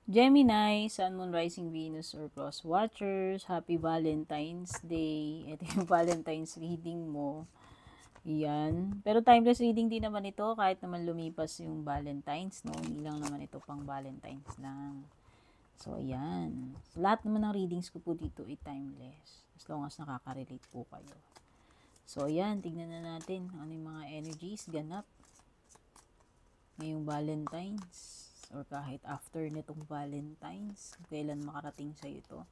Gemini, Sun, Moon, Rising, Venus, or Cross Watchers, Happy Valentine's Day. Ito yung Valentine's reading mo. Yan. Pero timeless reading din naman ito kahit naman lumipas yung Valentine's, no? Hindi lang naman ito pang Valentine's lang. So, ayan. So, lahat naman ng readings ko po dito ay timeless. As long as nakaka-relate po kayo. So, ayan. Tignan na natin ano yung mga energies ganap ngayong Valentine's. Or kahit after nitong Valentine's, kailan makarating sa ito.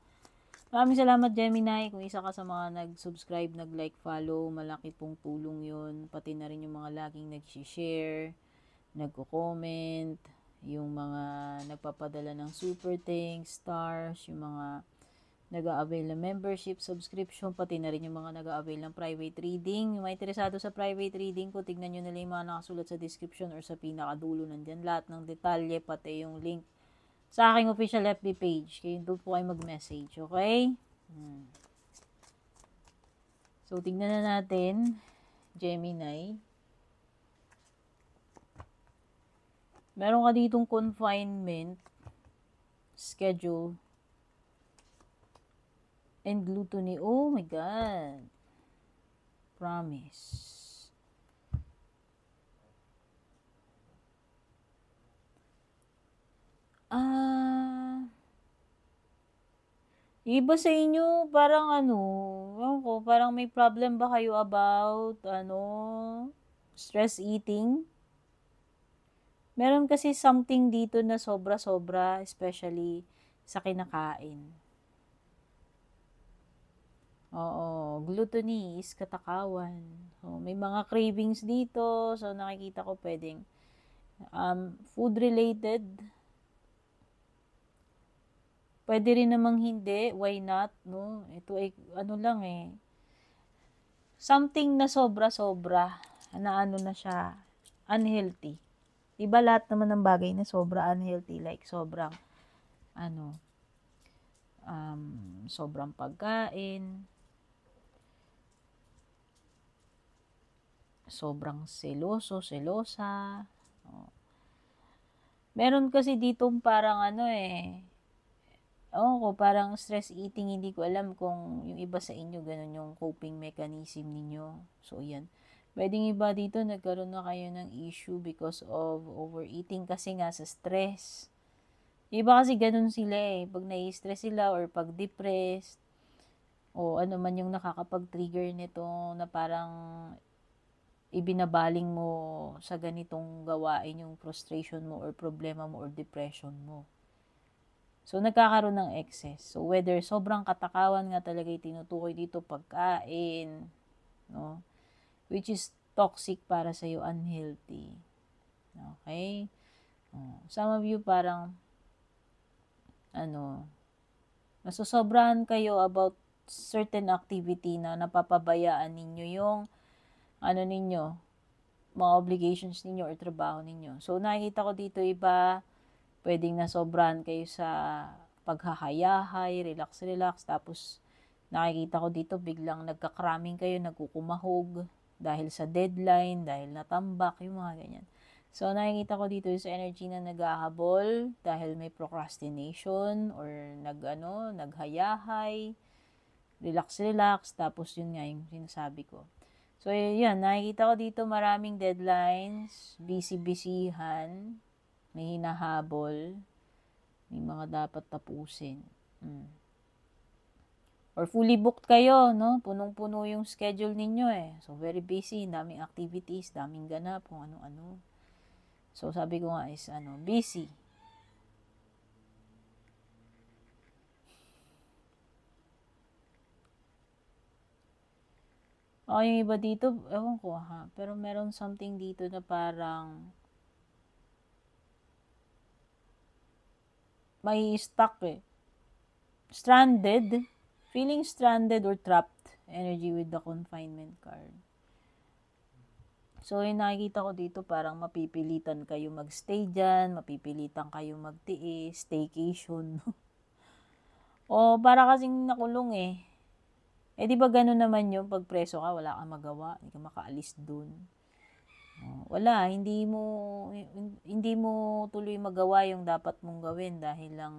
Maraming salamat, Gemini. Kung isa ka sa mga nag-subscribe, nag-like, follow, malaki pong tulong yun. Pati na rin yung mga laging nag-share, nagko-comment, yung mga nagpapadala ng super thanks, stars, yung mga nag-a-avail ng membership, subscription, pati na rin yung mga nag-a-avail ng private reading. Yung mga interesado sa private reading ko, tignan nyo na lang yung mga nakasulat sa description or sa pinakadulo. Nandyan lahat ng detalye, pati yung link sa aking official FB page. Kaya doon po kayo mag-message, okay? So, tignan na natin, Gemini. Meron ka ditong confinement, schedule, and gluttony. Oh my God. Promise. Iba sa inyo, parang ewan ko, parang may problem ba kayo about, stress eating? Meron kasi something dito na sobra-sobra, especially sa kinakain. Oo, gluttony is katakawan. So, may mga cravings dito, so nakikita ko pwedeng food-related. Pwede rin namang hindi, why not, no? Ito ay, lang something na sobra-sobra, na na siya, unhealthy. Diba lahat naman ng bagay na sobra unhealthy, like sobrang, sobrang pagkain, sobrang seloso, selosa. Oh. Meron kasi ditong parang parang stress eating, hindi ko alam kung yung iba sa inyo ganun yung coping mechanism ninyo. So, yan. Pwedeng iba dito nagkaroon na kayo ng issue because of overeating kasi nga sa stress. Iba kasi ganun sila pag nai-stress sila or pag depressed o ano man yung nakakapag-trigger nito na parang ibinabaling mo sa ganitong gawain yung frustration mo or problema mo or depression mo. So, nagkakaroon ng excess. So, whether sobrang katakawan nga talaga yung tinutukoy dito, pagkain, no? Which is toxic para sa'yo, unhealthy. Okay? Some of you parang, nasosobrahan kayo about certain activity na napapabayaan ninyo yung, mga obligations ninyo or trabaho ninyo. So, nakikita ko dito iba, pwedeng nasobrahan kayo sa paghahayahay, relax, tapos nakikita ko dito biglang nagka-cramming kayo, nagkukumahog dahil sa deadline, dahil natambak, yung mga ganyan. So, nakikita ko dito sa energy na naghahabol dahil may procrastination or naghayahay, relax, tapos yun nga yung sinasabi ko. So, yan, nakikita ko dito maraming deadlines, busy-busyhan, may hinahabol, may mga dapat tapusin. Or fully booked kayo, no? Punong-puno yung schedule ninyo So, very busy, daming activities, daming ganap, kung ano-ano. So, sabi ko nga is, busy. Yung iba dito, ewan ko pero meron something dito na parang may stuck stranded, feeling stranded or trapped energy with the confinement card. So, yung nakikita ko dito, parang mapipilitan kayo magstay dyan, mapipilitan kayo magtiis, staycation. O, para kasing nakulong di ba ganun naman yung pag preso ka, wala kang magawa, hindi ka makaalis dun. Wala, hindi mo tuloy magawa yung dapat mong gawin dahil lang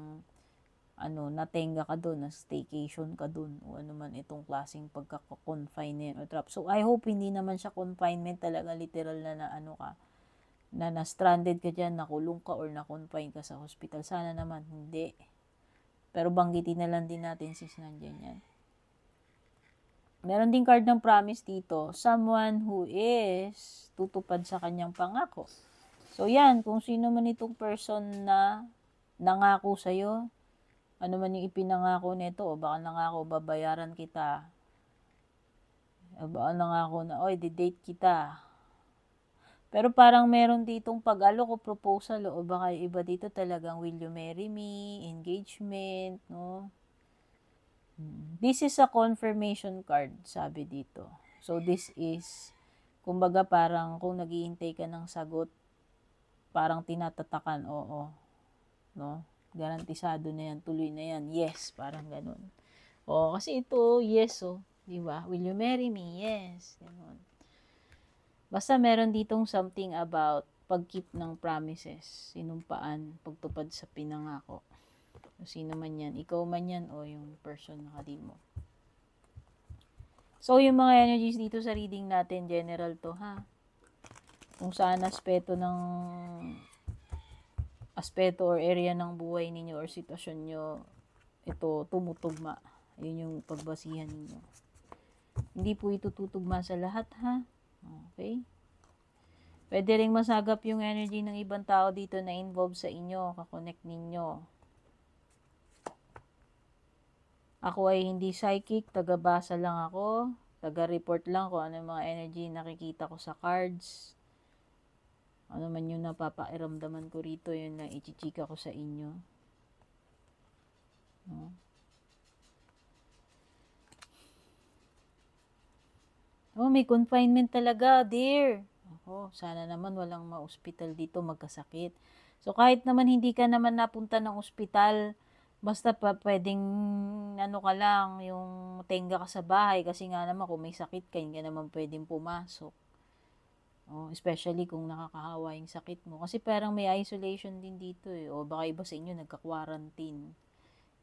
natenga ka doon, na staycation ka doon, o ano man itong klaseng pagkaka-confine o trap. So, I hope hindi naman siya confinement talaga, literal na na-stranded ka dyan, nakulong ka, or na-confine ka sa hospital. Sana naman, hindi. Pero banggitin na lang din natin sis, nandyan yan. Meron din card ng promise dito. Someone who is tutupad sa kanyang pangako. So, yan. Kung sino man itong person na nangako sa'yo, ano man yung ipinangako nito, o baka nangako, babayaran kita. O baka nangako na, oy, di-date kita. Pero parang meron ditong pag-alok o proposal, o baka iba dito talagang, will you marry me? Engagement, no? This is a confirmation card, sabi dito. So, this is, kumbaga parang kung naghihintay ka ng sagot, parang tinatatakan, oo. No? Garantisado na yan, tuloy na yan, yes, parang ganun. Kasi ito, yes, diba? Will you marry me? Yes, ganun. Basta meron ditong something about pag-keep ng promises, sinumpaan, pagtupad sa pinangako. Sino man yan, ikaw man yan, o yung person na kadi mo. So, yung mga energies dito sa reading natin, general to, ha? Kung saan aspeto or area ng buhay ninyo or sitwasyon nyo, ito tumutugma. Yun yung pagbasihan ninyo. Hindi po ito tutugma sa lahat, ha? Okay? Pwede ring masagap yung energy ng ibang tao dito na involved sa inyo, kakonect ninyo. Ako ay hindi psychic, taga-basa lang ako, taga-report lang kung ano yung mga energy nakikita ko sa cards. Ano man yung napapairamdaman ko rito, yun na ichichika ko sa inyo. No? May confinement talaga, dear. Sana naman walang ma-hospital dito, magkasakit. So, kahit naman hindi ka naman napunta ng ospital, basta pa pwedeng ka lang, yung tenga ka sa bahay, kasi nga naman kung may sakit ka, hindi ka naman pwedeng pumasok. Especially kung nakakahawa yung sakit mo. Kasi parang may isolation din dito O baka iba sa inyo nagka-quarantine.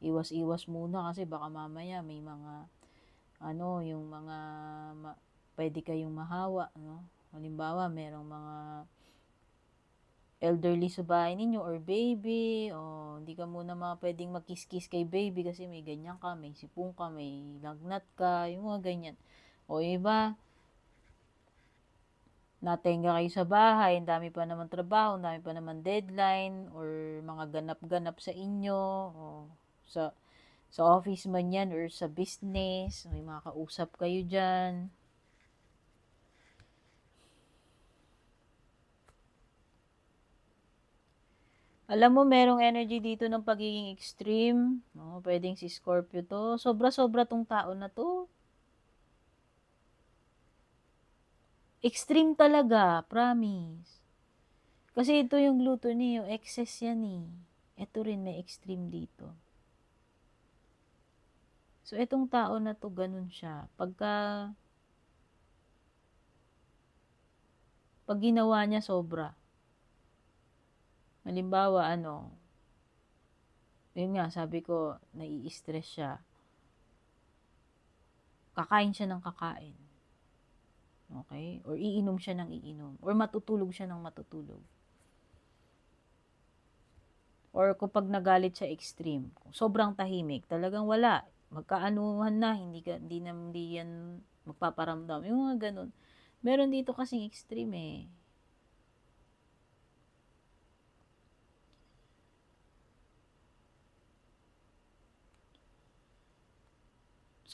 Iwas-iwas muna kasi baka mamaya may mga yung mga pwede kayong mahawa, no? Halimbawa, merong mga elderly sa bahay ninyo or baby, hindi ka muna pwedeng magkiss-kiss kay baby kasi may ganyan ka, may sipong ka, may lagnat ka, yung mga ganyan. Iba, natenga kayo sa bahay, ang dami pa naman trabaho, ang dami pa naman deadline, or mga ganap-ganap sa inyo, sa office man yan, or sa business, may mga kausap kayo dyan. Alam mo, merong energy dito ng pagiging extreme. Pwedeng si Scorpio to. Sobra-sobra tong tao na to. Extreme talaga, promise. Kasi ito yung gluttony, yung excess yan Ito rin may extreme dito. So, itong tao na to, ganun siya. Pag ginawa niya sobra. Halimbawa, yun nga, sabi ko, nai-stress siya. Kakain siya ng kakain. Okay? Or iinom siya ng iinom. Or matutulog siya ng matutulog. Or kapag nagalit siya extreme, sobrang tahimik, talagang wala. Magkaanuhan na, hindi yan magpaparamdam. Yung mga ganun. Meron dito kasing extreme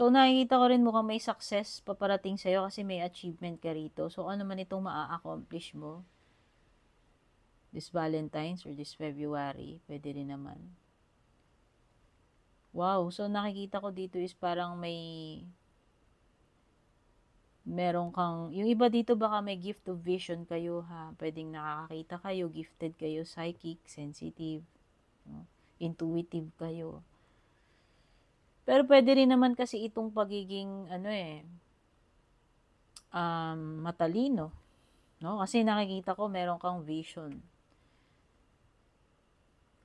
So, nakikita ko rin mukhang may success paparating sa'yo kasi may achievement ka rito. So, ano man itong maa-accomplish mo this Valentine's or this February, pwede rin naman. Wow, so nakikita ko dito is parang meron kang, yung iba dito baka may gift of vision kayo ha. Pwedeng nakakakita kayo, gifted kayo, psychic, sensitive, intuitive kayo. Pero pwede rin naman kasi itong pagiging matalino. No? Kasi nakikita ko meron kang vision.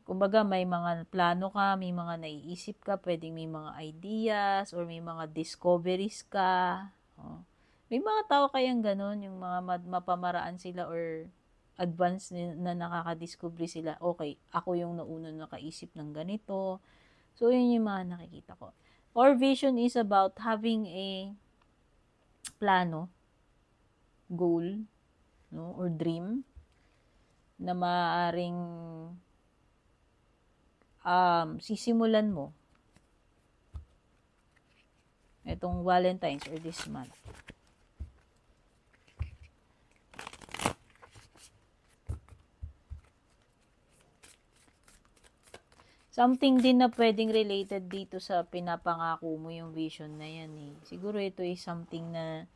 Kumbaga, may mga plano ka, may mga naiisip ka, pwedeng may mga ideas, or may mga discoveries ka. Oh. May mga tao kayang ganun, yung mga mapamaraan sila or advance na nakakadiscover sila. Okay, ako yung nauna nakaisip ng ganito. So, yun yung mga nakikita ko. Or vision is about having a plano, goal, no, or dream na maaaring sisimulan mo itong Valentine's or this month. Something din na pwedeng related dito sa pinapangako mo yung vision na yan eh. Siguro ito is something na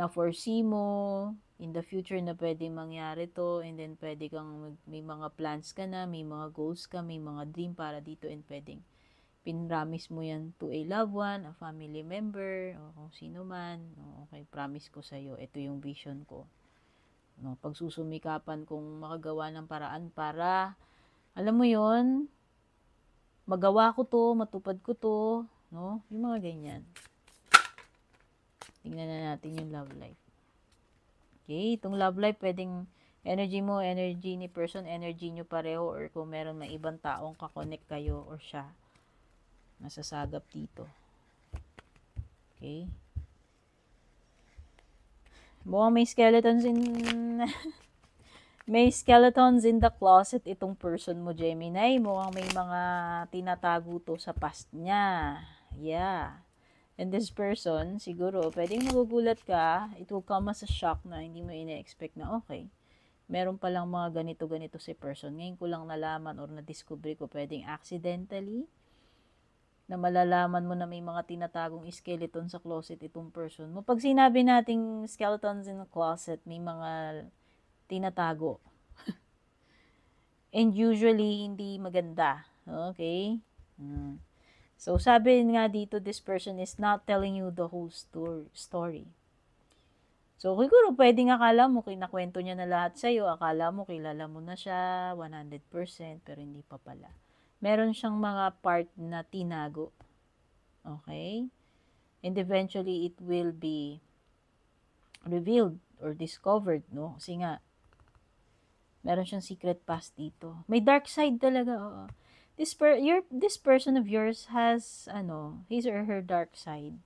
foresee mo in the future na pwedeng mangyari to, and then pwede kang may mga plans ka na, may mga goals ka, may mga dream para dito, and pwedeng pinramis mo yan to a loved one, a family member, o kung sino man. Okay, promise ko sa'yo, ito yung vision ko. No, pagsusumikapan kong makagawa ng paraan para, alam mo yon, magawa ko to, matupad ko to, no? Yung mga ganyan. Tingnan na natin yung love life. Okay, itong love life, pwedeng energy mo, energy ni person, energy nyo pareho, or kung meron may ibang taong kakonect kayo or siya, nasasagap dito. Okay. Mukhang may skeletons in may skeletons in the closet itong person mo, Gemini. Mukhang may mga tinatago to sa past niya. Yeah. And this person, siguro, pwedeng magugulat ka, it will come as a shock na hindi mo ina-expect na, okay, meron palang mga ganito-ganito si person. Ngayon ko lang nalaman or na-discover ko, pwedeng accidentally, na malalaman mo na may mga tinatagong skeleton sa closet itong person mo. Pag sinabi nating skeletons in the closet, may mga tinatago. And usually, hindi maganda. Okay? So, sabi nga dito, this person is not telling you the whole story. So, siguro pwedeng akala mo, kinakwento niya na lahat sa'yo, akala mo, kilala mo na siya, 100%, pero hindi pa pala. Meron siyang mga part na tinago. Okay? And eventually, it will be revealed or discovered, no? Kasi nga, meron siyang secret past dito. May dark side talaga, oo. This person of yours has, his or her dark side.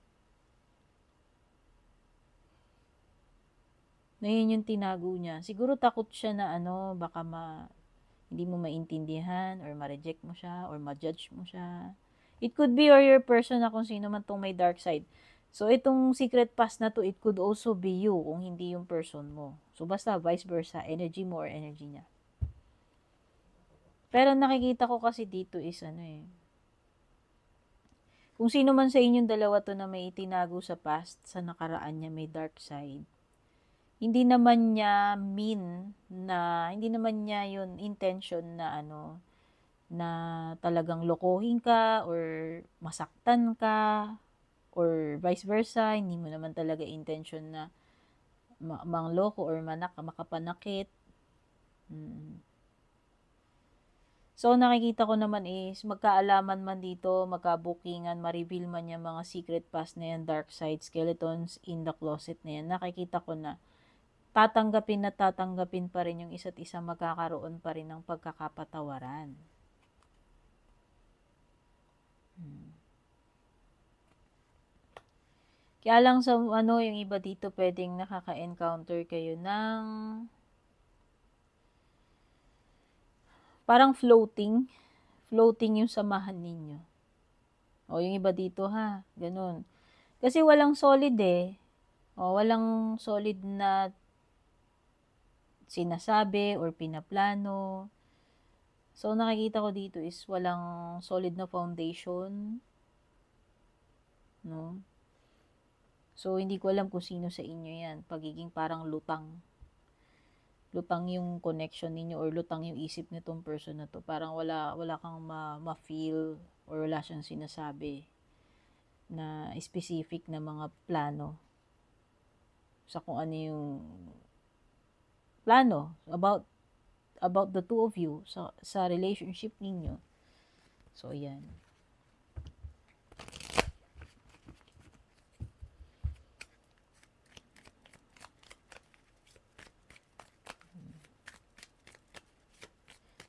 Na yun yung tinago niya. Siguro takot siya na, baka hindi mo maintindihan, or ma-reject mo siya, or ma-judge mo siya. It could be or your person na kung sino man tong may dark side. So, itong secret past na to, it could also be you, kung hindi yung person mo. So, basta vice versa, energy mo or energy niya. Pero nakikita ko kasi dito is kung sino man sa inyong dalawa to na may itinago sa past, sa nakaraan niya may dark side, hindi naman niya hindi naman niya yun intention na na talagang lokohin ka or masaktan ka or vice versa. Hindi mo naman talaga intention na mangloko or makapanakit. So, nakikita ko naman is, magkaalaman man dito, magkabukingan, ma-reveal man yung mga secret past na yan, dark side, skeletons in the closet na yan. Nakikita ko na tatanggapin pa rin yung isa't isa, magkakaroon pa rin ng pagkakapatawaran. Kaya lang sa yung iba dito, pwedeng nakaka-encounter kayo ng parang floating yung samahan ninyo. O, yung iba dito ganun. Kasi walang solid walang solid na sinasabi or pinaplano. So, nakikita ko dito is walang solid na foundation. No? So, hindi ko alam kung sino sa inyo yan. Pagiging parang lutang yung connection ninyo or lutang yung isip nitong person na to. Parang wala kang ma-feel or wala siyang sinasabi na specific na mga plano. sa kung ano yung plano about the two of you sa relationship ninyo. So, yan.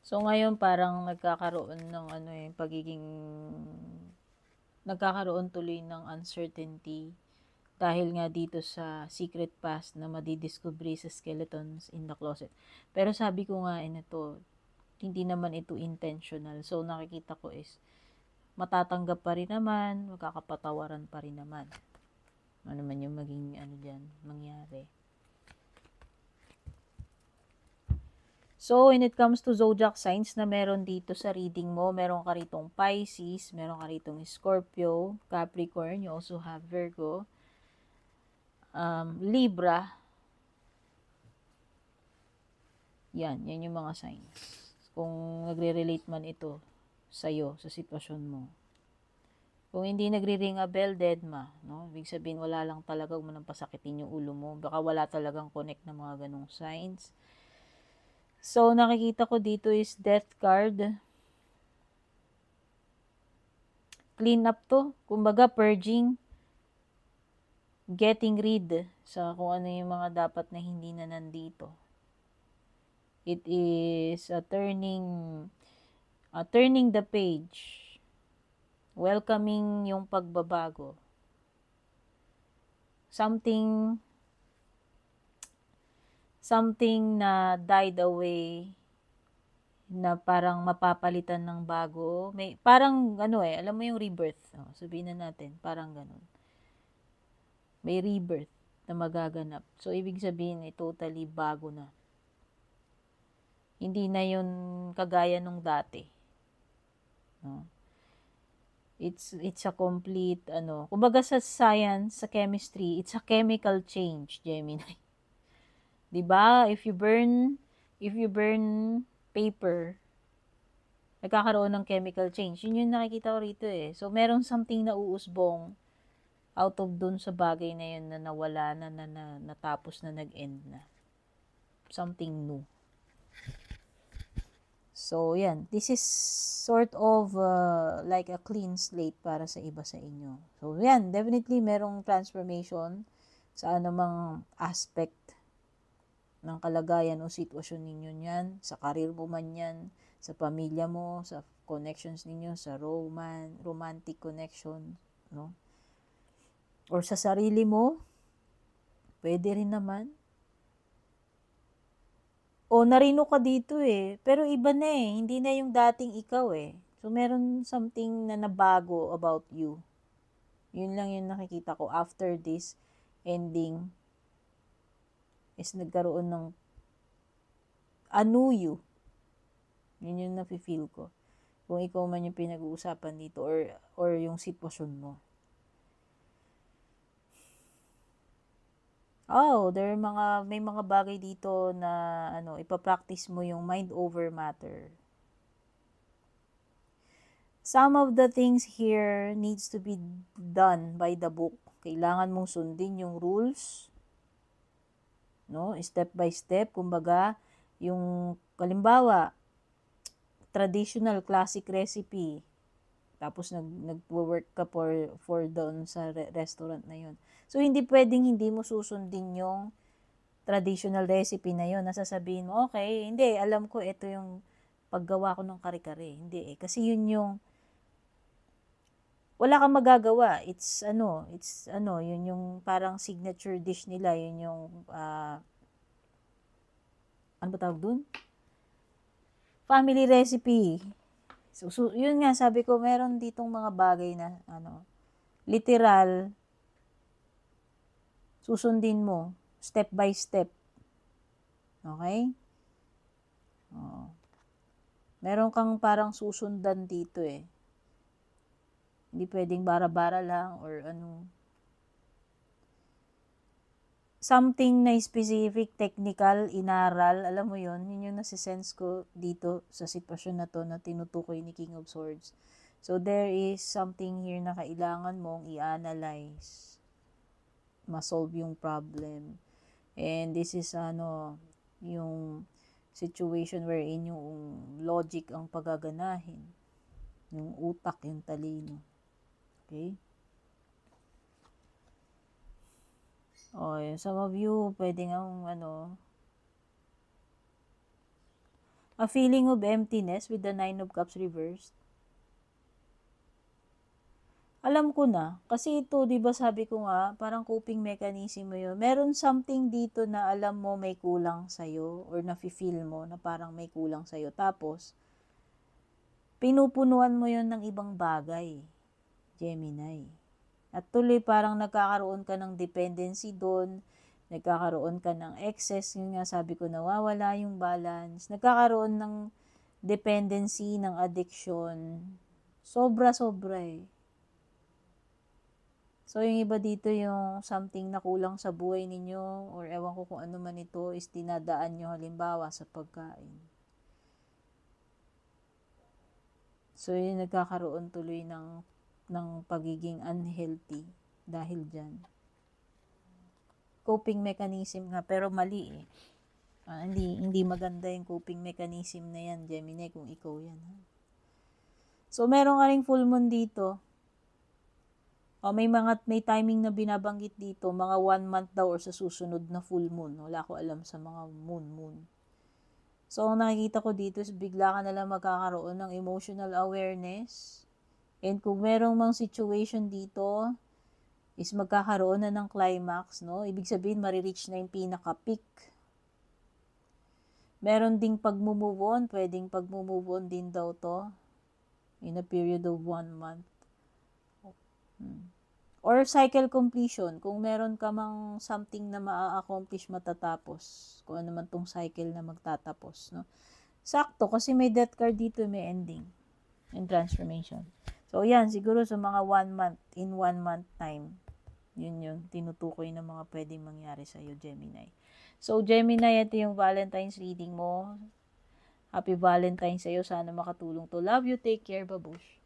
So, ngayon parang nagkakaroon ng nagkakaroon tuloy ng uncertainty dahil nga dito sa secret past na madidiscovery sa skeletons in the closet. Pero sabi ko nga ito, hindi naman ito intentional. So, nakikita ko is matatanggap pa rin naman, magkakapatawaran pa rin naman. Ano man yung maging mangyari. So, when it comes to zodiac signs na meron dito sa reading mo, meron ka ritong Pisces, meron ka ritong Scorpio, Capricorn, you also have Virgo, Libra. Yan yung mga signs. Kung nagre-relate man ito sa'yo, sa sitwasyon mo. Kung hindi nagre-ring a bell, dead ma. No? Ibig sabihin, wala lang talaga, huwag mo nang pasakitin yung ulo mo. Baka wala talagang connect na mga ganong signs. So, nakikita ko dito is death card. Clean up to. Kumbaga, purging. Getting rid sa kung ano yung mga dapat na hindi na nandito. It is turning the page. Welcoming yung pagbabago. Something na died away na parang mapapalitan ng bago. May parang alam mo yung rebirth. Sabihin na natin, parang ganun. May rebirth na magaganap. So ibig sabihin ay totally bago na. Hindi na yun kagaya nung dati. No? It's a complete kumbaga sa science, sa chemistry, it's a chemical change, Gemini. 'Di ba? If you burn paper, nagkakaroon ng chemical change. Yun yung nakikita ko rito eh. So merong something na uusbong out of dun sa bagay na yun na nawala na natapos na nag-end na. Something new. So, yan. This is sort of like a clean slate para sa iba sa inyo. So, yan. Definitely, merong transformation sa anumang aspect ng kalagayan o sitwasyon ninyo yan. Sa career mo man yan, sa pamilya mo, sa connections ninyo, sa romantic connection, no? Or sa sarili mo, pwede rin naman. O, narino ka dito eh. Pero iba na eh. Hindi na yung dating ikaw eh. So, meron something na nabago about you. Yun lang yung nakikita ko. After this ending, is nagkaroon ng anew you. Yun yung nafe-feel ko. Kung ikaw man yung pinag-uusapan dito or yung sitwasyon mo. May mga bagay dito na ipa-practice mo yung mind over matter. Some of the things here needs to be done by the book. Kailangan mong sundin yung rules, no? Step by step, kumbaga, yung halimbawa, traditional classic recipe. Tapos nag-work ka for doon sa restaurant na yun. So, hindi pwedeng hindi mo susundin yung traditional recipe na yun. Nasasabihin mo, okay, hindi, alam ko, ito yung paggawa ko ng kare-kare. Hindi eh. Kasi yun yung, wala kang magagawa. Yun yung parang signature dish nila. Yun yung, ano ba tawag dun? Family recipe. So, yun nga, sabi ko, meron ditong mga bagay na, literal, susundin mo, step by step. Okay? Meron kang parang susundan dito eh. Hindi pwedeng bara-bara lang or something na specific, technical, inaral, alam mo yun yung nasisense ko dito sa sitwasyon na to na tinutukoy ni King of Swords. So, there is something here na kailangan mong i-analyze, ma-solve yung problem. And this is yung situation wherein yung logic ang pagaganahin. Yung utak, yung talino. Okay? O, some of you, pwede nga a feeling of emptiness with the 9 of Cups reversed. Alam ko na, kasi ito, di ba sabi ko nga, parang coping mechanism mo yun. Meron something dito na alam mo may kulang sa'yo or nafe-feel mo na parang may kulang sa'yo. Tapos, pinupunuan mo yun ng ibang bagay, Gemini. At tuloy parang nagkakaroon ka ng dependency doon, nagkakaroon ka ng excess, yun nga sabi ko, nawawala yung balance, nagkakaroon ng dependency, ng addiction, sobra-sobra eh. So, yung iba dito yung something na kulang sa buhay ninyo or ewan ko kung ano man ito is dinadaan nyo halimbawa sa pagkain. So, yun nagkakaroon tuloy ng pagiging unhealthy dahil dyan. Coping mechanism nga, pero mali eh. Hindi maganda yung coping mechanism na yan, Gemini, kung ikaw yan. Ha? So, meron ka ring full moon dito. May timing na binabanggit dito, mga 1 month daw or sa susunod na full moon. Wala ko alam sa mga moon. So, ang nakikita ko dito is bigla ka nalang magkakaroon ng emotional awareness. And kung merong mang situation dito, is magkakaroon na ng climax, no? Ibig sabihin, marireach na yung pinaka-peak. Meron ding pag-move on, pwedeng pag-move on din daw to in a period of 1 month. Or cycle completion, kung meron ka mang something na ma-accomplish matatapos, kung ano man tong cycle na magtatapos, no? Sakto, kasi may death card dito, may ending and transformation. So, yan, siguro sa mga 1 month, in 1 month time, yun yung tinutukoy na mga pwedeng mangyari sa'yo, Gemini. So, Gemini, ito yung Valentine's reading mo. Happy Valentine's sa'yo. Sana makatulong to. Love you. Take care. Babush.